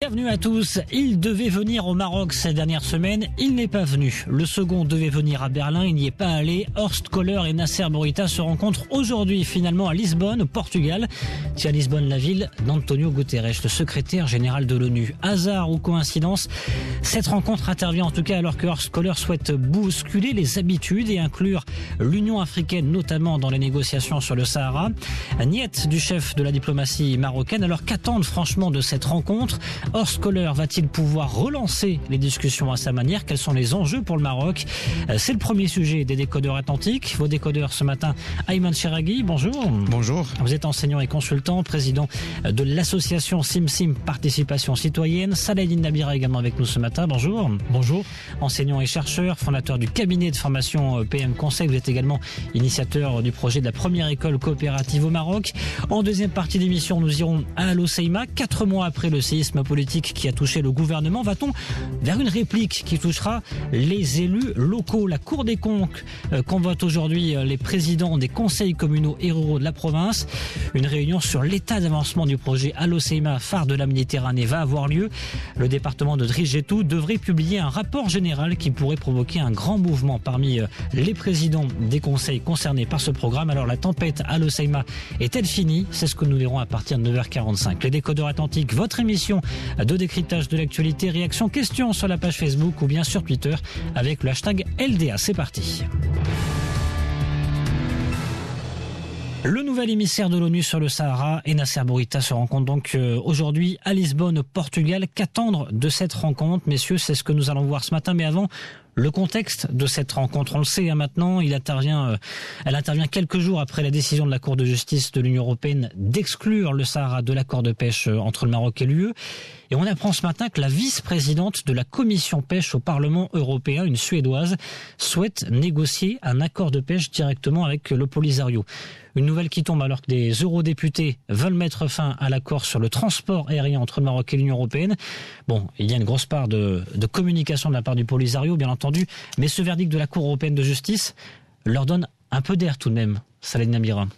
Bienvenue à tous. Il devait venir au Maroc ces dernières semaines, il n'est pas venu. Le second devait venir à Berlin, il n'y est pas allé. Horst Köhler et Nasser Bourita se rencontrent aujourd'hui finalement à Lisbonne, au Portugal. C'est à Lisbonne la ville d'Antonio Guterres, le secrétaire général de l'ONU. Hasard ou coïncidence, cette rencontre intervient en tout cas alors que Horst Köhler souhaite bousculer les habitudes et inclure l'Union africaine notamment dans les négociations sur le Sahara. Niet du chef de la diplomatie marocaine. Alors qu'attendre franchement de cette rencontre? Horst Köhler va-t-il pouvoir relancer les discussions à sa manière? Quels sont les enjeux pour le Maroc? C'est le premier sujet des décodeurs atlantiques. Vos décodeurs ce matin, Ayman Cheraghi, bonjour. Bonjour. Vous êtes enseignant et consultant, président de l'association SimSim Participation Citoyenne. Saladin Nabira également avec nous ce matin, bonjour. Bonjour. Enseignant et chercheur, fondateur du cabinet de formation PM Conseil. Vous êtes également initiateur du projet de la première école coopérative au Maroc. En deuxième partie d'émission, nous irons à Al Hoceima. 4 mois après le séisme politique qui a touché le gouvernement, va-t-on vers une réplique qui touchera les élus locaux? La Cour des comptes convoque aujourd'hui les présidents des conseils communaux et ruraux de la province. Une réunion sur l'état d'avancement du projet Al Hoceima, phare de la Méditerranée, va avoir lieu. Le département de Driss-Jetou devrait publier un rapport général qui pourrait provoquer un grand mouvement parmi les présidents des conseils concernés par ce programme. Alors la tempête Al Hoceima est-elle finie? C'est ce que nous verrons à partir de 9h45. Les décodeurs atlantiques, votre émission de décryptage de l'actualité, réaction, questions sur la page Facebook ou bien sur Twitter avec le hashtag LDA. C'est parti. Le nouvel émissaire de l'ONU sur le Sahara et Nasser Bourita se rencontrent donc aujourd'hui à Lisbonne, au Portugal. Qu'attendre de cette rencontre, messieurs? C'est ce que nous allons voir ce matin. Mais avant, le contexte de cette rencontre, on le sait maintenant, elle intervient quelques jours après la décision de la Cour de justice de l'Union européenne d'exclure le Sahara de l'accord de pêche entre le Maroc et l'UE. Et on apprend ce matin que la vice-présidente de la commission pêche au Parlement européen, une Suédoise, souhaite négocier un accord de pêche directement avec le Polisario. Une nouvelle qui tombe alors que des eurodéputés veulent mettre fin à l'accord sur le transport aérien entre le Maroc et l'Union européenne. Bon, il y a une grosse part de communication de la part du Polisario, bien entendu, mais ce verdict de la Cour européenne de justice leur donne un peu d'air tout de même, Saladin Nabira.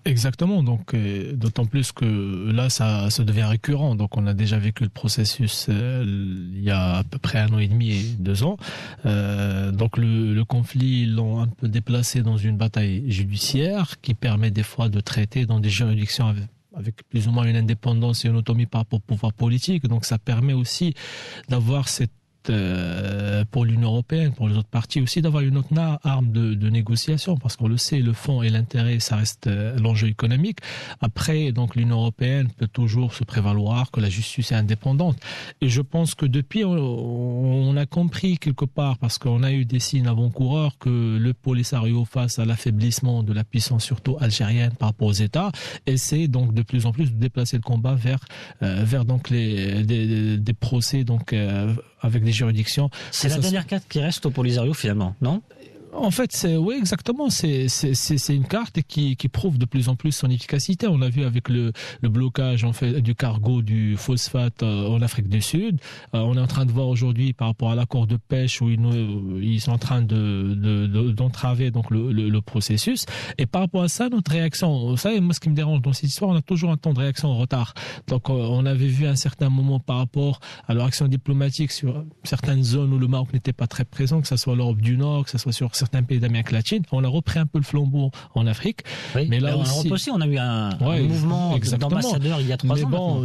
Exactement, donc d'autant plus que là ça devient récurrent. Donc on a déjà vécu le processus il y a à peu près 1 an et demi et 2 ans. Donc le conflit, ils l'ont un peu déplacé dans une bataille judiciaire qui permet des fois de traiter dans des juridictions avec plus ou moins une indépendance et une autonomie par rapport au pouvoir politique. Donc ça permet aussi d'avoir cette pour l'Union européenne, pour les autres partis aussi, d'avoir une autre arme de négociation, parce qu'on le sait, le fond et l'intérêt, ça reste l'enjeu économique. Après, donc l'Union européenne peut toujours se prévaloir que la justice est indépendante. Et je pense que depuis, on a compris quelque part, parce qu'on a eu des signes avant-coureurs, que le Polisario, face à l'affaiblissement de la puissance, surtout algérienne, par rapport aux États, essaie donc de plus en plus de déplacer le combat vers donc des procès donc avec des juridictions. C'est la dernière carte qui reste au Polisario finalement, non? En fait, oui, exactement. C'est une carte qui prouve de plus en plus son efficacité. On l'a vu avec le blocage en fait du cargo du phosphate en Afrique du Sud. On est en train de voir aujourd'hui par rapport à l'accord de pêche où ils sont en train d'entraver donc le processus. Et par rapport à ça, notre réaction, vous savez, moi ce qui me dérange dans cette histoire, on a toujours un temps de réaction en retard. Donc on avait vu à un certain moment par rapport à leur action diplomatique sur certaines zones où le Maroc n'était pas très présent, que ce soit l'Europe du Nord, que ce soit sur certains pays d'Amérique latine, on a repris un peu le flambeau en Afrique. Oui, mais là aussi, on a eu un mouvement d'ambassadeurs il y a 3 ans.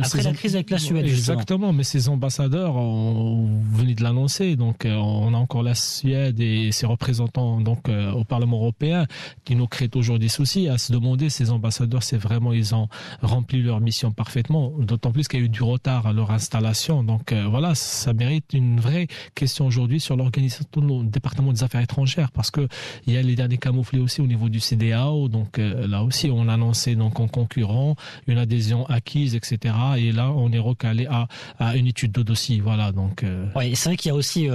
Après la crise avec la Suède. Exactement, mais ces ambassadeurs, on venait de l'annoncer, donc on a encore la Suède et ses représentants donc au Parlement européen qui nous créent toujours des soucis à se demander ces ambassadeurs, c'est vraiment ils ont rempli leur mission parfaitement, d'autant plus qu'il y a eu du retard à leur installation. Donc voilà, ça mérite une vraie question aujourd'hui sur l'organisation de nos départements des affaires étrangères, parce que il y a les derniers camouflés aussi au niveau du CEDEAO, donc là aussi on a annoncé donc en concurrent une adhésion acquise, etc. Et là on est recalé à une étude de dossier, voilà. Donc oui, c'est vrai qu'il y a aussi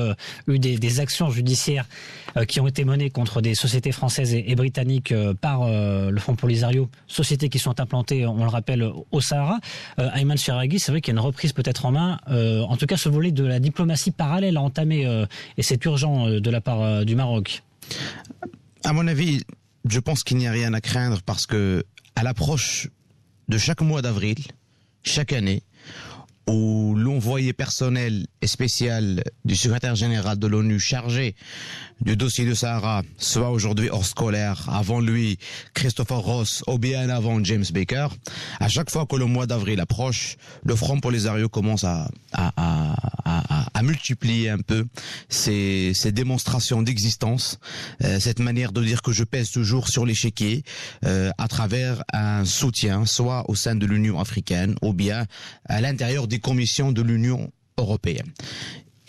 eu des actions judiciaires qui ont été menées contre des sociétés françaises et britanniques par le Fonds Polisario, sociétés qui sont implantées, on le rappelle, au Sahara. Ayman Cheraghi, c'est vrai qu'il y a une reprise peut-être en main, en tout cas ce volet de la diplomatie parallèle à entamer, et c'est urgent de la part du Maroc. À mon avis, je pense qu'il n'y a rien à craindre, parce que à l'approche de chaque mois d'avril, chaque année, où l'envoyé personnel et spécial du secrétaire général de l'ONU chargé du dossier du Sahara, soit aujourd'hui Horst Kohler, avant lui Christopher Ross, ou bien avant James Baker, à chaque fois que le mois d'avril approche, le Front Polisario commence à multiplier un peu ces démonstrations d'existence, cette manière de dire que je pèse toujours sur l'échiquier, à travers un soutien, soit au sein de l'Union africaine, ou bien à l'intérieur des commissions de l'Union européenne.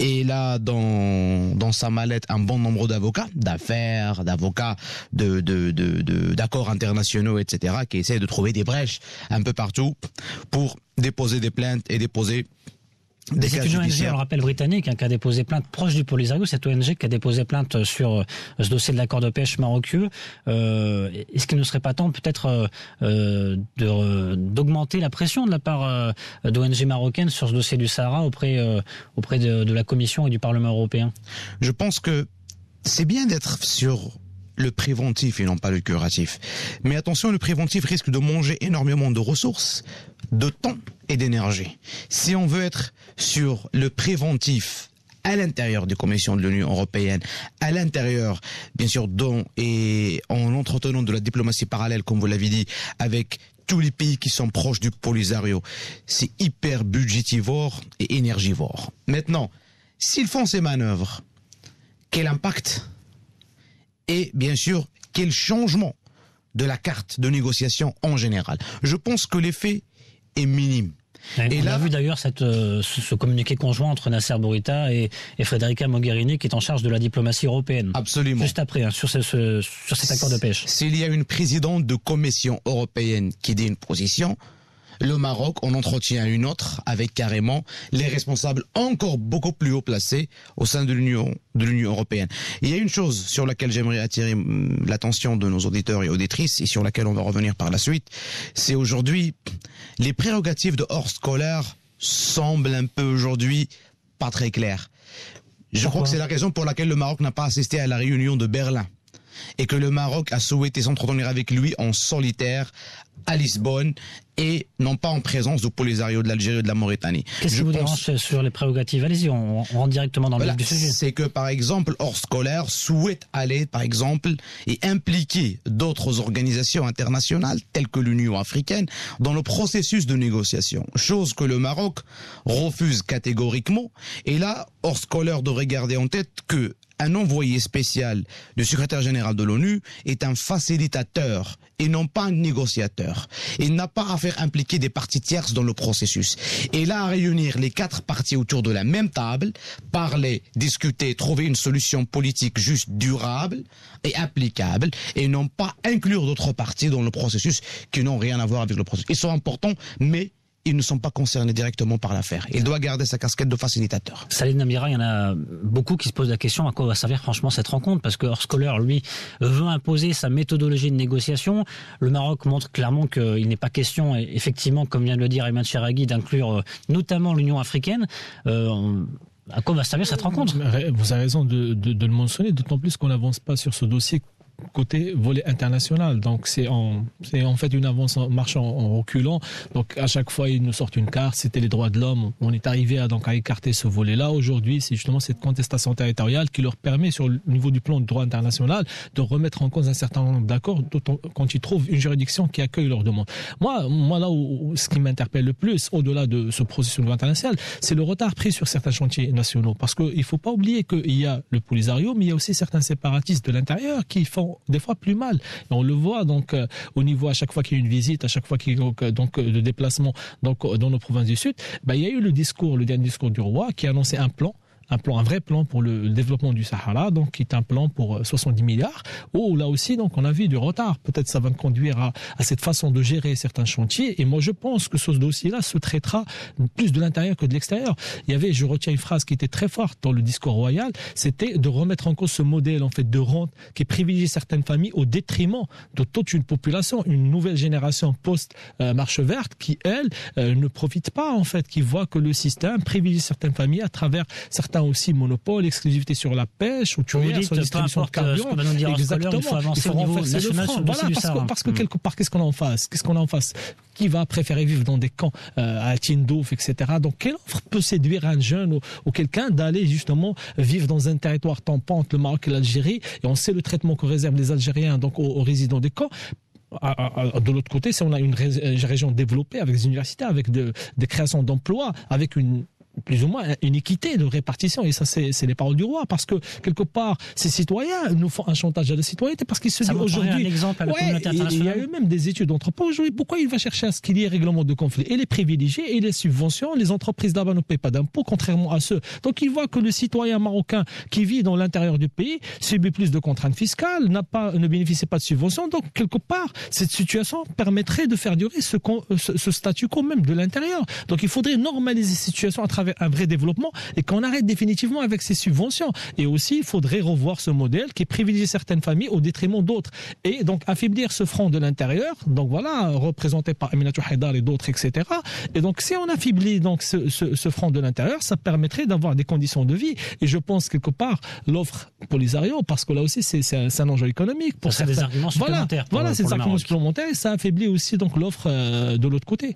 Et là, dans sa mallette, un bon nombre d'avocats, d'affaires, d'avocats, d'accords internationaux, etc., qui essaient de trouver des brèches un peu partout pour déposer des plaintes et déposer des cas judiciaires. C'est une ONG, on le rappelle, britannique, qui a déposé plainte proche du Polisario, cette ONG qui a déposé plainte sur ce dossier de l'accord de pêche maroqueux. Est-ce qu'il ne serait pas temps peut-être d'augmenter la pression de la part d'ONG marocaines sur ce dossier du Sahara auprès de la Commission et du Parlement européen? Je pense que c'est bien d'être sur le préventif et non pas le curatif. Mais attention, le préventif risque de manger énormément de ressources, de temps et d'énergie. Si on veut être sur le préventif à l'intérieur des commissions de l'Union européenne, à l'intérieur, bien sûr, et en entretenant de la diplomatie parallèle, comme vous l'avez dit, avec tous les pays qui sont proches du Polisario, c'est hyper budgétivore et énergivore. Maintenant, s'ils font ces manœuvres, quel impact et bien sûr, quel changement de la carte de négociation en général? Je pense que l'effet est minime. Et on a vu d'ailleurs ce communiqué conjoint entre Nasser Bourita et Federica Mogherini, qui est en charge de la diplomatie européenne. Absolument. Juste après, sur cet accord de pêche. S'il y a une présidente de commission européenne qui dit une position, le Maroc en entretient une autre avec carrément les responsables encore beaucoup plus haut placés au sein de l'Union européenne. Il y a une chose sur laquelle j'aimerais attirer l'attention de nos auditeurs et auditrices et sur laquelle on va revenir par la suite, c'est aujourd'hui les prérogatives de Horst Kohler semblent un peu aujourd'hui pas très claires. Je crois que c'est la raison pour laquelle le Maroc n'a pas assisté à la réunion de Berlin et que le Maroc a souhaité s'entretenir avec lui en solitaire à Lisbonne et non pas en présence du Polisario de l'Algérie et de la Mauritanie. Qu'est-ce qui vous dérange sur les prérogatives? Allez-y, on rentre directement dans le vif du sujet. C'est que, par exemple, Horst Kohler souhaite aller, par exemple, et impliquer d'autres organisations internationales, telles que l'Union africaine, dans le processus de négociation. Chose que le Maroc refuse catégoriquement. Et là, Horst Kohler devrait garder en tête que un envoyé spécial du secrétaire général de l'ONU est un facilitateur et non pas un négociateur. Il n'a pas à faire impliquer des parties tierces dans le processus. Et là, à réunir les 4 parties autour de la même table, parler, discuter, trouver une solution politique juste durable et applicable, et non pas inclure d'autres parties dans le processus qui n'ont rien à voir avec le processus. Ils sont importants, mais ils ne sont pas concernés directement par l'affaire. Il doit garder sa casquette de facilitateur. Salim Namira, il y en a beaucoup qui se posent la question à quoi va servir franchement cette rencontre, parce que Horst Kohler, lui, veut imposer sa méthodologie de négociation. Le Maroc montre clairement qu'il n'est pas question, effectivement, comme vient de le dire Ayman Cheraghi, d'inclure notamment l'Union africaine. À quoi va servir cette rencontre? Vous avez raison de le mentionner, d'autant plus qu'on n'avance pas sur ce dossier côté volet international. Donc c'est en fait une avance en marchant, en reculant. Donc à chaque fois ils nous sortent une carte, c'était les droits de l'homme. On est arrivé à écarter ce volet-là. Aujourd'hui, c'est justement cette contestation territoriale qui leur permet, sur le niveau du plan de droit international, de remettre en cause un certain nombre d'accords, quand ils trouvent une juridiction qui accueille leurs demandes. Moi là où ce qui m'interpelle le plus, au-delà de ce processus au niveau international, c'est le retard pris sur certains chantiers nationaux. Parce qu'il faut pas oublier qu'il y a le Polisario, mais il y a aussi certains séparatistes de l'intérieur qui font des fois plus mal. Et on le voit au niveau, à chaque fois qu'il y a une visite, à chaque fois qu'il y a de déplacement dans nos provinces du Sud, il y a eu le dernier discours du roi qui a annoncé un vrai plan pour le développement du Sahara, donc qui est un plan pour 70 milliards. Là aussi, on a vu du retard. Peut-être ça va conduire à cette façon de gérer certains chantiers. Et moi, je pense que ce dossier-là se traitera plus de l'intérieur que de l'extérieur. Je retiens une phrase qui était très forte dans le discours royal, c'était de remettre en cause ce modèle de rente qui privilégie certaines familles au détriment de toute une population, une nouvelle génération post-marche verte qui, elle, ne profite pas, qui voit que le système privilégie certaines familles à travers certains certains aussi monopoles, exclusivité sur la pêche, ou sur la distribution de carburant. Exactement. Il faut avancer au niveau national sur le dossier du Sahara. Parce que quelque part, qu'est-ce qu'on a en face? Qui va préférer vivre dans des camps à Tindouf, etc. Donc, quelle offre peut séduire un jeune ou quelqu'un d'aller justement vivre dans un territoire tampon entre le Maroc et l'Algérie? Et on sait le traitement que réservent les Algériens donc aux résidents des camps. De l'autre côté, si on a une région développée avec des universités, avec des créations d'emplois, avec plus ou moins une équité de répartition, et ça c'est les paroles du roi, parce que quelque part ces citoyens nous font un chantage à la citoyenneté, parce qu'ils se disent aujourd'hui, un exemple à la communauté internationale. Il y a eu même des études d'anthropologie aujourd'hui, pourquoi il va chercher à ce qu'il y ait règlement de conflit, et les privilégiés et les subventions, les entreprises là-bas ne payent pas d'impôts contrairement à ceux, donc il voit que le citoyen marocain qui vit dans l'intérieur du pays subit plus de contraintes fiscales, ne bénéficie pas de subventions, donc quelque part cette situation permettrait de faire durer ce statu quo même de l'intérieur. Donc il faudrait normaliser cette situation à travers un vrai développement et qu'on arrête définitivement avec ces subventions. Et aussi, il faudrait revoir ce modèle qui privilégie certaines familles au détriment d'autres. Et donc, affaiblir ce front de l'intérieur, donc voilà, représenté par Aminatou Haïdar et d'autres, etc. Et donc, si on affaiblit donc ce front de l'intérieur, ça permettrait d'avoir des conditions de vie. Et je pense quelque part, l'offre Polisario, parce que là aussi, c'est un enjeu économique. Pour certains, des arguments supplémentaires. Voilà, c'est des arguments supplémentaires et ça affaiblit aussi donc l'offre de l'autre côté.